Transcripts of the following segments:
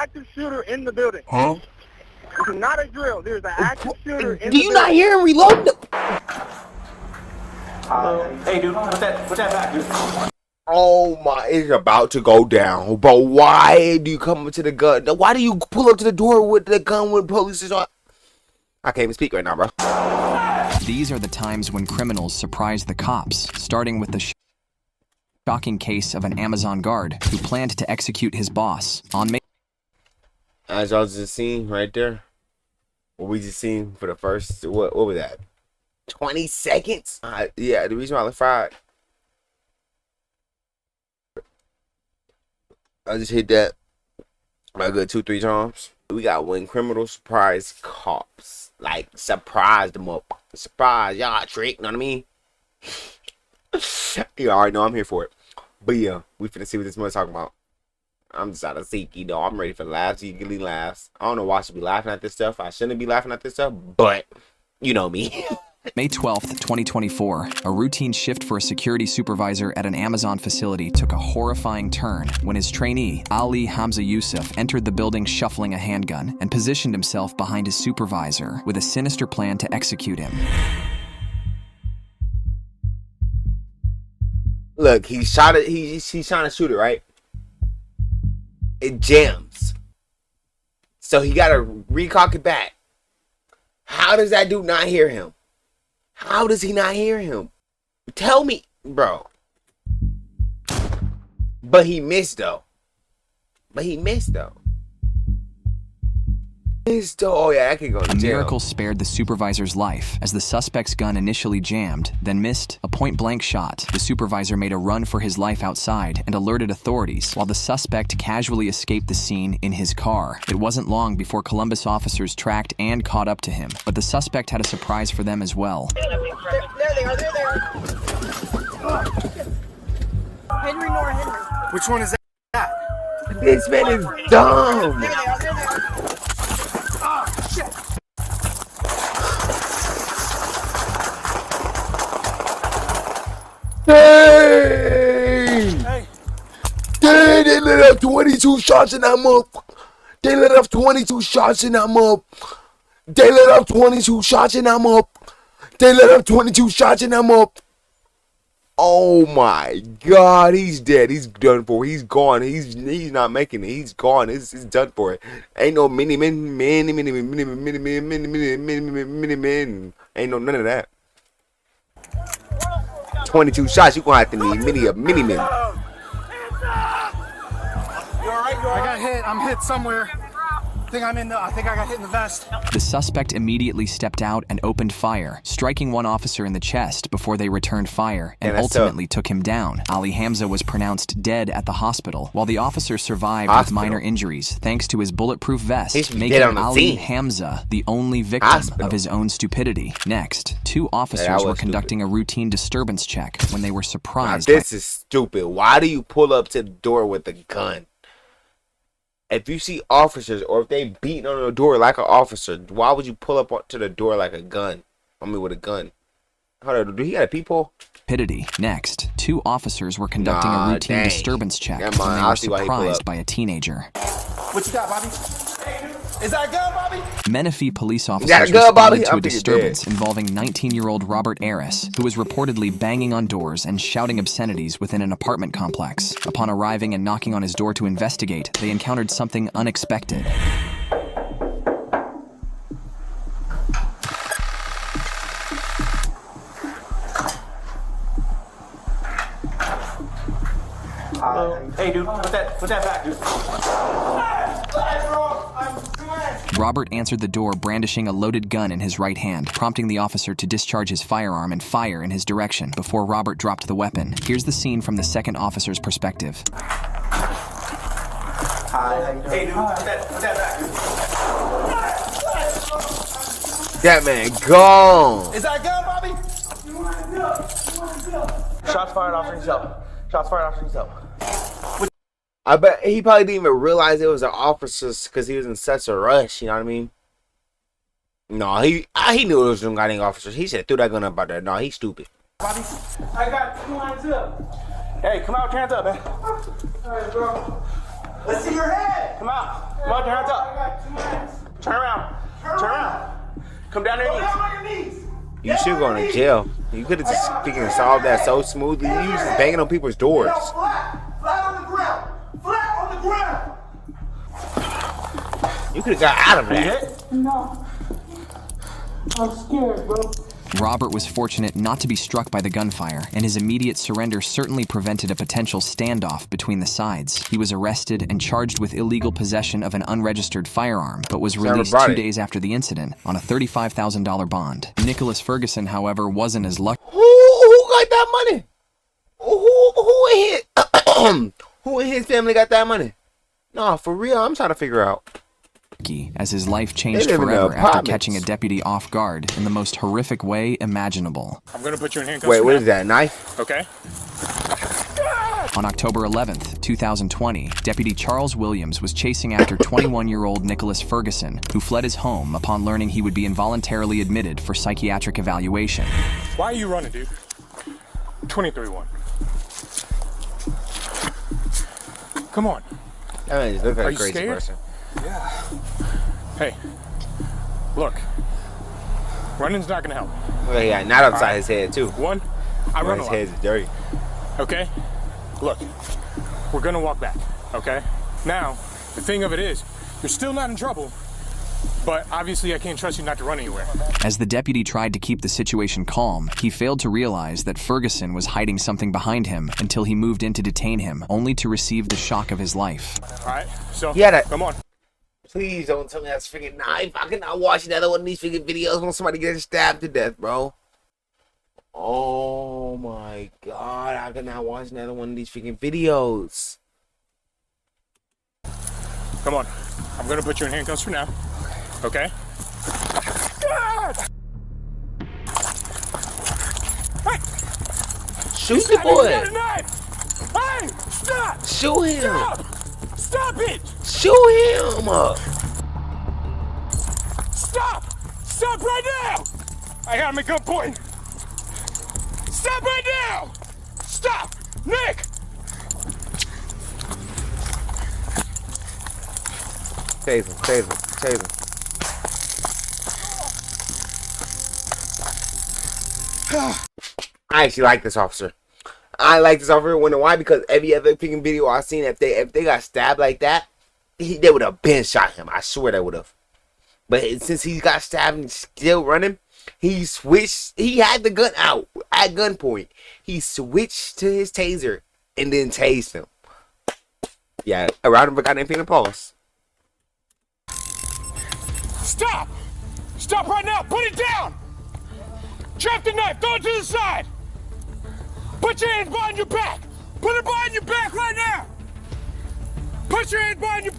active shooter in the building. Huh? It's not a drill. There's an active shooter in the building. Do you not hear him reload? Hey, dude, put that back, dude. Oh my, it's about to go down. But why do you come up to the gun? Why do you pull up to the door with the gun when police is on? I can't even speak right now, bro. These are the times when criminals surprise the cops, starting with the shocking case of an Amazon guard who planned to execute his boss on May. As y'all just seen right there, what we just seen for the first, what was that? 20 seconds? Yeah, the reason why I fried. I just hit that a good 2-3 times. We got when criminals surprise cops. Like, surprise them up. Surprise, y'all trick, know what I mean? You already know I'm here for it. But yeah, we finna see what this mother's talking about. I'm just out of seek, you know. I'm ready for laughs. You can leave laughs. I don't know why I should be laughing at this stuff. I shouldn't be laughing at this stuff, but you know me. May 12th, 2024, a routine shift for a security supervisor at an Amazon facility took a horrifying turn when his trainee, Ali Hamza Yusuf, entered the building shuffling a handgun and positioned himself behind his supervisor with a sinister plan to execute him. Look, he shot it. He's trying to shoot it, right? It jams. So he got to recock it back. How does that dude not hear him? How does he not hear him? Tell me, bro. But he missed, though. Oh, yeah, that could go to jail. A miracle spared the supervisor's life as the suspect's gun initially jammed, then missed a point-blank shot. The supervisor made a run for his life outside and alerted authorities, while the suspect casually escaped the scene in his car. It wasn't long before Columbus officers tracked and caught up to him, but the suspect had a surprise for them as well. There they are, they're there. Henry nor Henry. Which one is that? This man is dumb. There they are, they're there. Hey! They let up 22 shots in that motherfucker. They let up 22 shots in that motherfucker. They let up 22 shots in that motherfucker. They let up 22 shots in that motherfucker. Oh my God, he's dead. He's done for. He's gone. He's not making it. He's gone. It's done for. Ain't no mini men. Ain't no none of that. 22 shots. You gonna have to need mini men. You alright? I got hit. I'm hit somewhere. I think I got hit in the vest. The suspect immediately stepped out and opened fire, striking one officer in the chest before they returned fire and ultimately took him down. Ali Hamza was pronounced dead at the hospital, while the officer survived with minor injuries thanks to his bulletproof vest, making Ali Hamza the only victim of his own stupidity. Next, two officers were conducting a routine disturbance check when they were surprised. Now, this is stupid. Why do you pull up to the door with a gun? If you see officers or if they beating on the door like an officer, why would you pull up to the door like a gun? I mean, with a gun. Hold on, do he got a peephole? Next, two officers were conducting a routine disturbance check when they were surprised by a teenager. What you got, Bobby? Is that a gun, Bobby? Menifee police officers responded to a disturbance involving 19-year-old Robert Aris, who was reportedly banging on doors and shouting obscenities within an apartment complex. Upon arriving and knocking on his door to investigate, they encountered something unexpected. Hey, dude, put that back, dude. Robert answered the door brandishing a loaded gun in his right hand, prompting the officer to discharge his firearm and fire in his direction before Robert dropped the weapon. Here's the scene from the second officer's perspective. Hey, dude, put that back, dude. That man gone. Is that a gun, Bobby? Shots fired off himself. I bet he probably didn't even realize it was an officer because he was in such a rush. You know what I mean? No, he knew it was some goddamn officers. He said, threw that gun up out there. No, he's stupid. Bobby, I got 2 lines up. Hey, come out, hands up, man. All right, bro. Let's see your head. Come on. Come on, your hands up. Turn around. Turn around. Come down on your knees. You should go to jail. You could have just freaking solved that so smoothly. You was just banging on people's doors. Flat on the ground. Flat on the ground. You could have got out of that. No. I'm scared, bro. Robert was fortunate not to be struck by the gunfire, and his immediate surrender certainly prevented a potential standoff between the sides. He was arrested and charged with illegal possession of an unregistered firearm, but was released 2 days after the incident on a $35,000 bond. Nicholas Ferguson, however, wasn't as lucky. Who got that money? Who in his family got that money? No, for real, I'm trying to figure out. As his life changed forever after catching a deputy off guard in the most horrific way imaginable. I'm gonna put you in handcuffs. Wait, what is that, knife? Okay. On October 11th, 2020, Deputy Charles Williams was chasing after 21-year-old Nicholas Ferguson, who fled his home upon learning he would be involuntarily admitted for psychiatric evaluation. Why are you running, dude? 23-1. Come on. That man just look like Are a you crazy scared? person. Yeah. Hey, look. Running's not gonna help. Well, yeah, not upside his head too. One, I run a His lot. head's dirty. Okay? Look, we're gonna walk back, okay? Now, the thing of it is, you're still not in trouble, but obviously I can't trust you not to run anywhere. As the deputy tried to keep the situation calm, he failed to realize that Ferguson was hiding something behind him until he moved in to detain him, only to receive the shock of his life. All right, so come on. Please don't tell me that's a freaking knife. I cannot watch another one of these freaking videos when somebody gets stabbed to death, bro. Oh my god, I cannot watch another one of these freaking videos. Come on. I'm gonna put you in handcuffs for now. Okay? Hey! Shoot the boy! Hey! Stop! Shoot him! Stop! Stop it! Shoot him up! Stop! Stop right now! I got him at gunpoint. Stop right now! Stop! Nick! Tase him, tase him, tase him. I actually like this officer. I like this officer. Wonder why? Because every other freaking video I've seen, if they got stabbed like that, they would have been shot him. I swear they would have. But since he got stabbed and still running, he switched. He had the gun out at gunpoint. He switched to his taser and then tased him. Yeah, a round of a goddamn finger pulse. Stop! Stop right now! Put it down! Drop the knife! Throw it to the side! Put your hands behind your back! Put it behind your back right now! Put your hands behind your...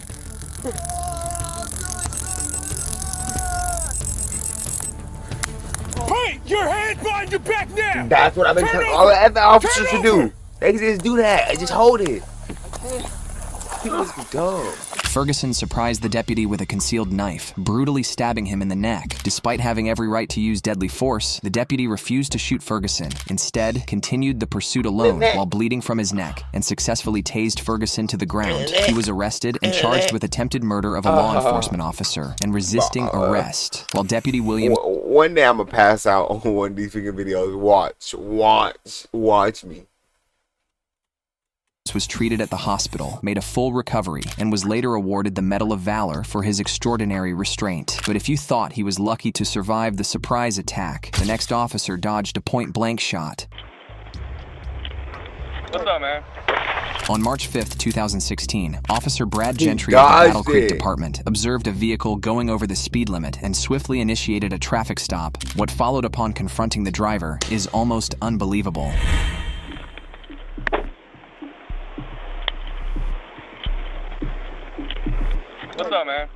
Put your hands behind your back now! That's what I've been telling all the other officers to do. They just do that. Just hold it. People must be dumb. Ferguson surprised the deputy with a concealed knife, brutally stabbing him in the neck. Despite having every right to use deadly force, the deputy refused to shoot Ferguson. Instead, continued the pursuit alone while bleeding from his neck and successfully tased Ferguson to the ground. He was arrested and charged with attempted murder of a law enforcement officer and resisting arrest. While Deputy Williams... One day I'm gonna pass out on one of these freaking videos. Watch me. was treated at the hospital, made a full recovery, and was later awarded the Medal of Valor for his extraordinary restraint. But if you thought he was lucky to survive the surprise attack, the next officer dodged a point-blank shot. What's up, man? On March 5th, 2016, Officer Brad Gentry of the Battle Creek Department observed a vehicle going over the speed limit and swiftly initiated a traffic stop. What followed upon confronting the driver is almost unbelievable. What's up, man?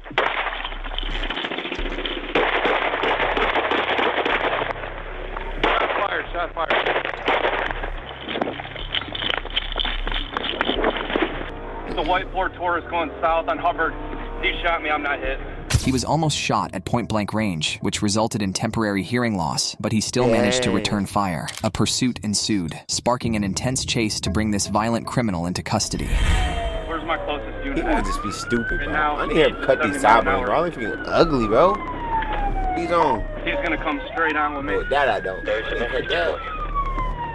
Shot fired. The white Ford Taurus going south on Hubbard. He shot me, I'm not hit. He was almost shot at point-blank range, which resulted in temporary hearing loss, but he still managed to return fire. A pursuit ensued, sparking an intense chase to bring this violent criminal into custody. Where's my closest doing He that. would just be stupid, bro. now I need him to cut these sideburns, bro. I don't think he's ugly, bro. He's on. He's gonna come straight on with me. Oh, that I don't. I ain't cut that.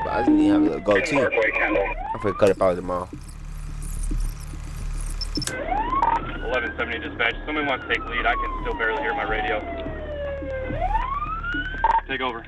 But I just need to have a little goatee. I'm finna cut it out tomorrow. 1170 dispatch. Somebody wants to take lead. I can still barely hear my radio. Take over.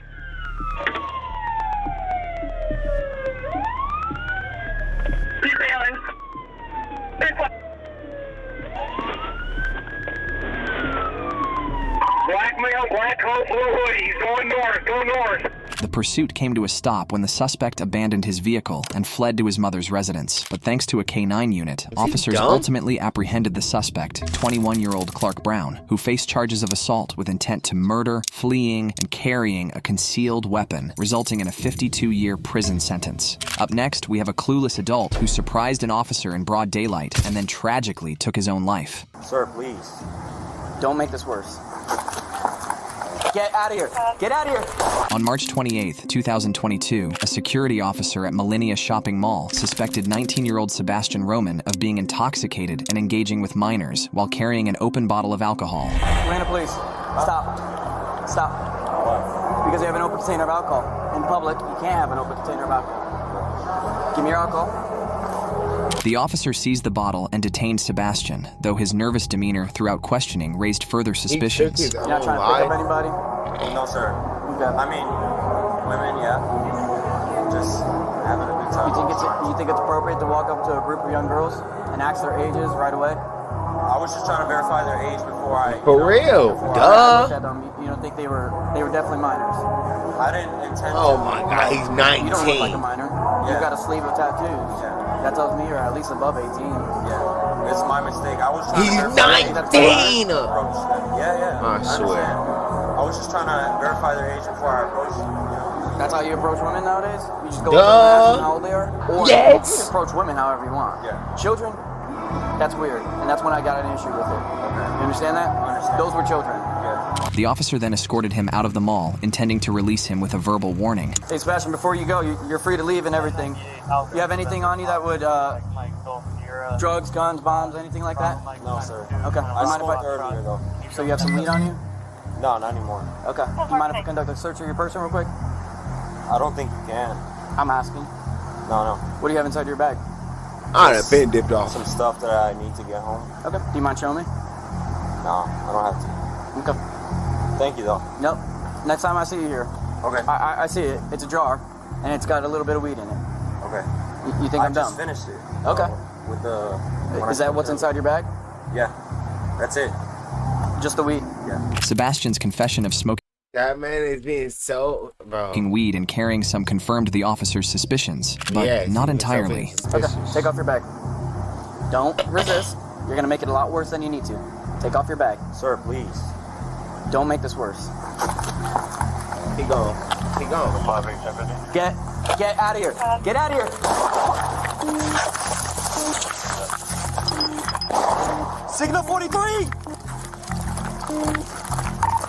Black male, black coat, blue hoodie. He's going north. Go north. The pursuit came to a stop when the suspect abandoned his vehicle and fled to his mother's residence. But thanks to a K-9 unit, officers ultimately apprehended the suspect, 21-year-old Clark Brown, who faced charges of assault with intent to murder, fleeing, and carrying a concealed weapon, resulting in a 52-year prison sentence. Up next, we have a clueless adult who surprised an officer in broad daylight and then tragically took his own life. Sir, please. Don't make this worse. Get out of here. Get out of here. On March 28, 2022, a security officer at Millennia Shopping Mall suspected 19-year-old Sebastian Roman of being intoxicated and engaging with minors while carrying an open bottle of alcohol. Atlanta police. Stop. Stop. Because you have an open container of alcohol. In public, you can't have an open container of alcohol. Give me your alcohol. The officer seized the bottle and detained Sebastian, though his nervous demeanor throughout questioning raised further suspicions. You're not trying to pick up anybody? No, sir. Okay. I mean, women, yeah. Just having a good time. You think it's appropriate to walk up to a group of young girls and ask their ages right away? I was just trying to verify their age before I... For real? Duh. You don't think they were definitely minors? I didn't intend to... Oh my God, he's 19. You don't look like a minor. Yeah. You've got a sleeve of tattoos. Yeah. That tells me you're at least above 18. Yeah. It's my mistake. I was trying He's to verify 19! Yeah. I swear. I was just trying to verify their age before I approached them, you know? That's how you approach women nowadays? You just go up and ask them how old they are? Or you can approach women however you want. Yeah. Children? That's weird. And that's when I got an issue with it. Okay. You understand that? I understand. Those were children. Yeah. The officer then escorted him out of the mall, intending to release him with a verbal warning. Hey, Sebastian, before you go, you're free to leave and everything. You have anything on you that would, drugs, guns, bombs, anything like that? No, sir. Okay. I smoked earlier, though. So you have some weed on you? No, not anymore. Okay. Do you mind if I conduct a search of your person real quick? I don't think you can. I'm asking. No. What do you have inside your bag? I'd have been dipped off. Some stuff that I need to get home. Okay. Do you mind showing me? No, I don't have to. Okay. Thank you, though. Nope. Next time I see you here. Okay. I see it. It's a jar, and it's got a little bit of weed in it. Okay. You think I'm I dumb? just finished it. Okay. With the... Is that what's inside your bag? Yeah. That's it. Just the weed? Yeah. Sebastian's confession of smoking That man is being so... Bro. weed and carrying some confirmed the officer's suspicions, but not entirely. Okay. Take off your bag. Don't resist. You're going to make it a lot worse than you need to. Take off your bag. Sir, please. Don't make this worse. He gone. He gone. Get out of here. Get out of here. Signal 43.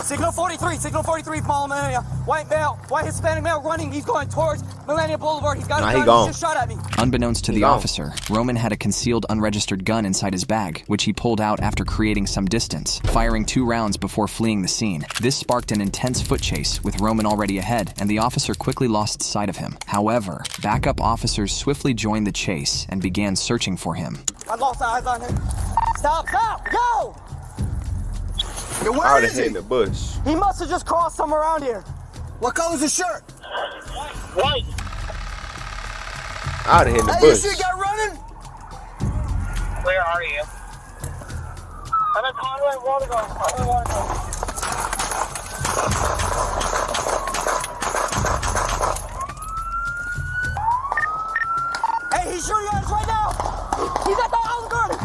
Signal 43. Signal 43 from Millennia. White male. White Hispanic male running. He's going towards Millennia Boulevard. He's got a gun. He just shot at me. Unbeknownst to the officer, Roman had a concealed unregistered gun inside his bag, which he pulled out after creating some distance, firing 2 rounds before fleeing the scene. This sparked an intense foot chase, with Roman already ahead, and the officer quickly lost sight of him. However, backup officers swiftly joined the chase and began searching for him. I lost eyes on him. Stop! Go! I would have hit in the bush. He must have just crossed somewhere around here. What color's his shirt? White. I would have hit in the Hey, bush. you see a guy running? Where are you? I'm at Conway Watergate. Hey, he's shooting at us right now. He's at the Olive Garden.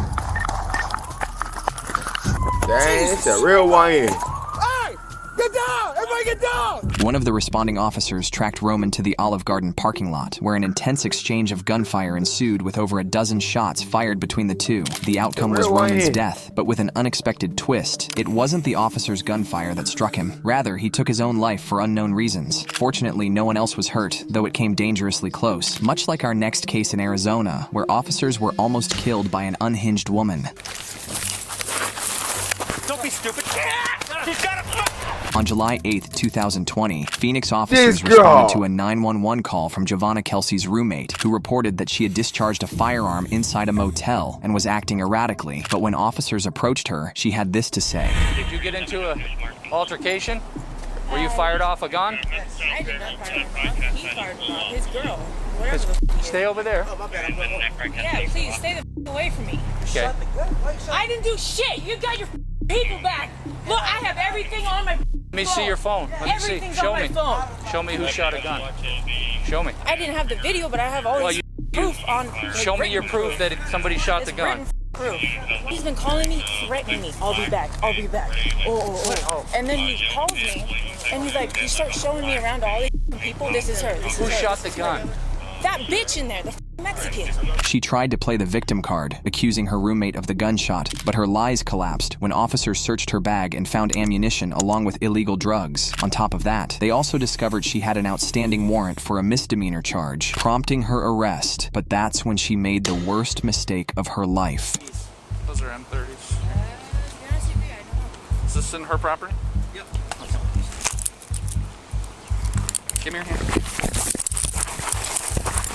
Dang, it's a real YN. Hey, Get down! Everybody get down! One of the responding officers tracked Roman to the Olive Garden parking lot, where an intense exchange of gunfire ensued with over a dozen shots fired between the two. The outcome was Roman's death, but with an unexpected twist. It wasn't the officer's gunfire that struck him. Rather, he took his own life for unknown reasons. Fortunately, no one else was hurt, though it came dangerously close, much like our next case in Arizona, where officers were almost killed by an unhinged woman. Don't be stupid. He's got a... On July 8, 2020, Phoenix officers responded to a 911 call from Giovanna Kelsey's roommate, who reported that she had discharged a firearm inside a motel and was acting erratically. But when officers approached her, she had this to say. Did you get into an altercation? Were you fired off a gun? I did not fire off a gun. He fired off his girl. Whatever the f*** he is. Stay over there. Yeah, please, stay the f*** away from me. Okay. I didn't do shit. You got your f*** people back. Look, I have everything on my phone. Let me see your phone. Let me see. Everything's Show on me. my phone. Show me who shot a gun. Show me. I didn't have the video, but I have all this proof on. Like, show me your proof that somebody shot the gun. Proof. He's been calling me, threatening me. I'll be back. I'll be back. Oh. And then he calls me, and he's like, he starts showing me around all these people. This is her. This is Who her. shot the gun? That bitch in there, the Mexican. She tried to play the victim card, accusing her roommate of the gunshot, but her lies collapsed when officers searched her bag and found ammunition along with illegal drugs. On top of that, they also discovered she had an outstanding warrant for a misdemeanor charge, prompting her arrest. But that's when she made the worst mistake of her life. Those are M30s. Is this in her property? Yep. Okay. Give me your hand.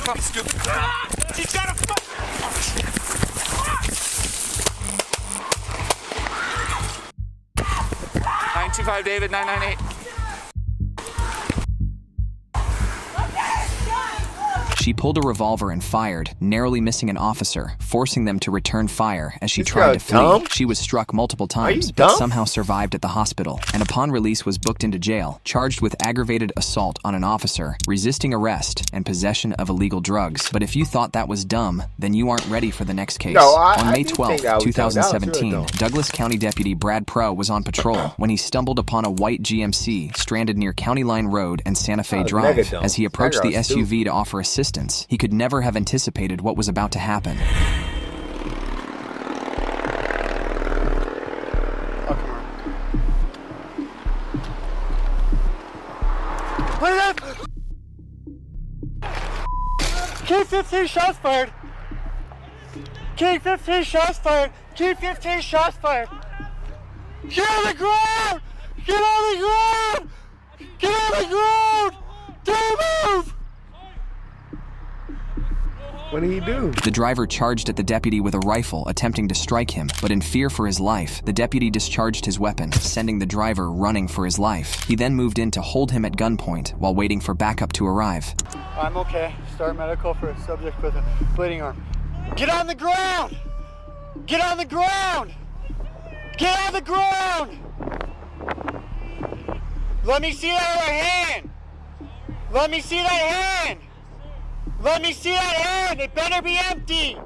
Come on, stupid. She's got a fuck! 925 David, 998. She pulled a revolver and fired, narrowly missing an officer, forcing them to return fire as she tried to flee. She was struck multiple times, but somehow survived at the hospital, and upon release was booked into jail, charged with aggravated assault on an officer, resisting arrest, and possession of illegal drugs. But if you thought that was dumb, then you aren't ready for the next case. On May 12, 2017, Douglas County Deputy Brad Pro was on patrol when he stumbled upon a white GMC stranded near County Line Road and Santa Fe Drive. As he approached the SUV to offer assistance, he could never have anticipated what was about to happen. K-15 shots fired. K-15 shots fired. K-15 shots fired. Get on the ground! Get on the ground! Get on the ground! Don't move! What did he do? The driver charged at the deputy with a rifle, attempting to strike him, but in fear for his life, the deputy discharged his weapon, sending the driver running for his life. He then moved in to hold him at gunpoint while waiting for backup to arrive. I'm okay. Start medical for a subject with a bleeding arm. Get on the ground! Get on the ground! Get on the ground! Let me see that other hand! Let me see that hand! Let me see that hand! It better be empty!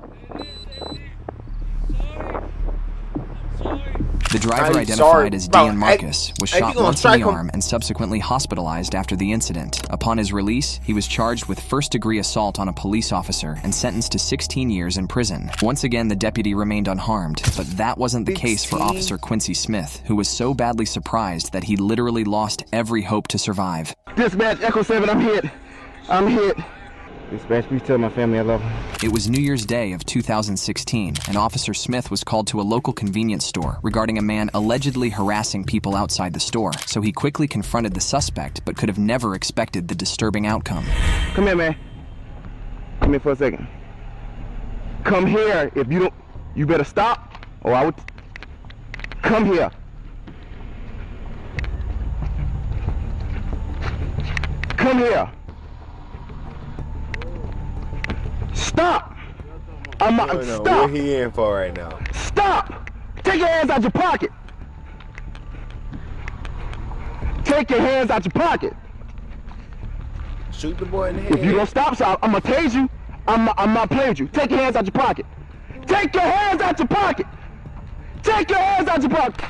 The driver, identified as Dan Marcus, was shot once in the arm and subsequently hospitalized after the incident. Upon his release, he was charged with first-degree assault on a police officer and sentenced to 16 years in prison. Once again, the deputy remained unharmed, but that wasn't the case for Officer Quincy Smith, who was so badly surprised that he literally lost every hope to survive. Dispatch, Echo 7, I'm hit. I'm hit. Dispatch, please tell my family I love them. It was New Year's Day of 2016, and Officer Smith was called to a local convenience store regarding a man allegedly harassing people outside the store, so he quickly confronted the suspect, but could have never expected the disturbing outcome. Come here, man. Come here for a second. Come here. If you don't, you better stop, or I would... Come here. Come here. Stop! Stop! What he in for right now? Stop! Take your hands out your pocket! Take your hands out your pocket! Shoot the boy in the head. If you don't stop, so I'm gonna tase you. I'm not playing with you. Take your hands out your pocket. Take your hands out your pocket! Take your hands out your pocket!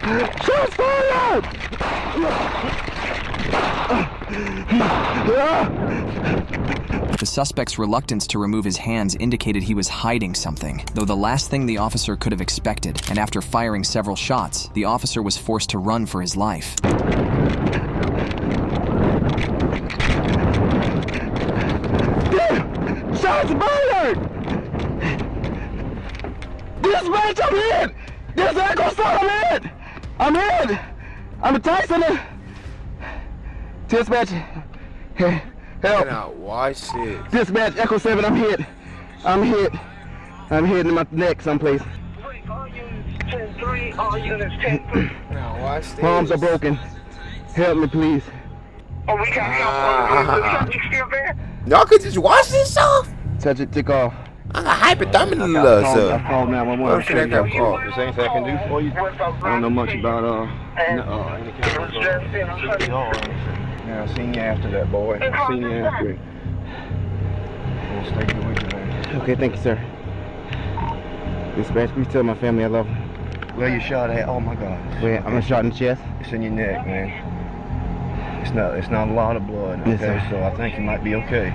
Shots fired! The suspect's reluctance to remove his hands indicated he was hiding something, though the last thing the officer could have expected, and after firing several shots, the officer was forced to run for his life. Shots fired! Dispatch, I'm in! There's Echo Star, I'm in! I'm Tyson. Dispatch, help. Now, watch this. Dispatch, Echo 7, I'm hit. I'm hit in my neck someplace. All units 10-3, all units 10-3. Now, watch this. Arms are broken. Help me, please. Oh, we got help. The subject still there? Y'all could just watch this stuff. Touch it, tick off. I got hypothermia, sir. I called 911. What should I call? Is there anything I can do for you? I don't know much about any kind of yeah, I seen you after that, boy. I seen you after it. I'll stay good with you, man. Okay, thank you, sir. Dispatch, please tell my family I love them. Where you shot at? Oh my God. Where? I'm shot in the chest. It's in your neck, man. It's not a lot of blood. Okay, yes, so I think you might be okay.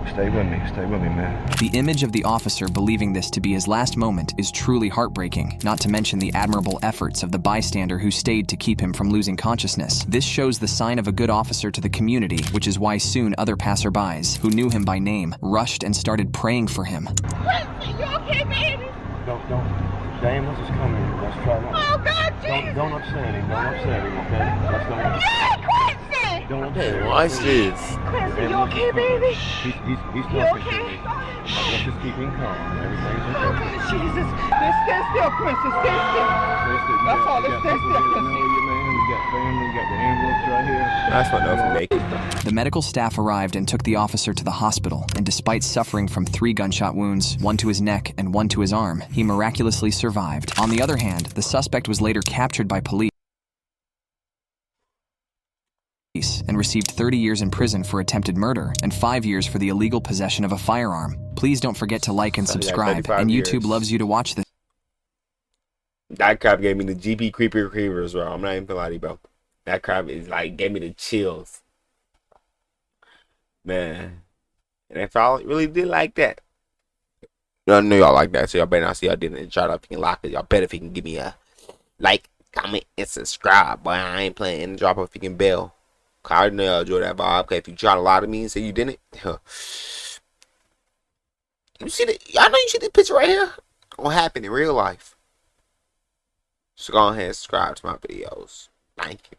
Stay with me, man. The image of the officer believing this to be his last moment is truly heartbreaking, not to mention the admirable efforts of the bystander who stayed to keep him from losing consciousness. This shows the sign of a good officer to the community, which is why soon other passerbys, who knew him by name, rushed and started praying for him. Quincy, you okay, baby? Don't. The ambulance is coming. Let's try one. Oh, God, Jesus. Don't upset him, okay? Let's go. Yeah, Quincy! Don't upset him. Watch this. Quincy, you okay, baby? He's You talking okay? to me. Let's just keep him calm. Everything's Oh, okay. God, Jesus. Stand still, Quincy. Stand still. That's all. Let's stand still, Quincy. You got family, you got the ambulance right here. That's what enough for me. The medical staff arrived and took the officer to the hospital, and despite suffering from 3 gunshot wounds, 1 to his neck and 1 to his arm, he miraculously survived. On the other hand, the suspect was later captured by police and received 30 years in prison for attempted murder and 5 years for the illegal possession of a firearm. Please don't forget to like and subscribe, and YouTube loves you to watch this. That crap gave me the GP creepers, bro. I'm not even gonna lie to you, bro. That crap is like gave me the chills, man. And if y'all really did like that, y'all know y'all like that, so y'all better not see y'all didn't try to fucking lock it. Y'all better if you can give me a like, comment, and subscribe. Boy, I ain't playing, and drop a freaking bell. Cause I already know y'all enjoy that vibe. Okay, if you try to lie to me and say you didn't, you see that? Y'all know you see this picture right here? What happened in real life? So go ahead and subscribe to my videos. Thank you.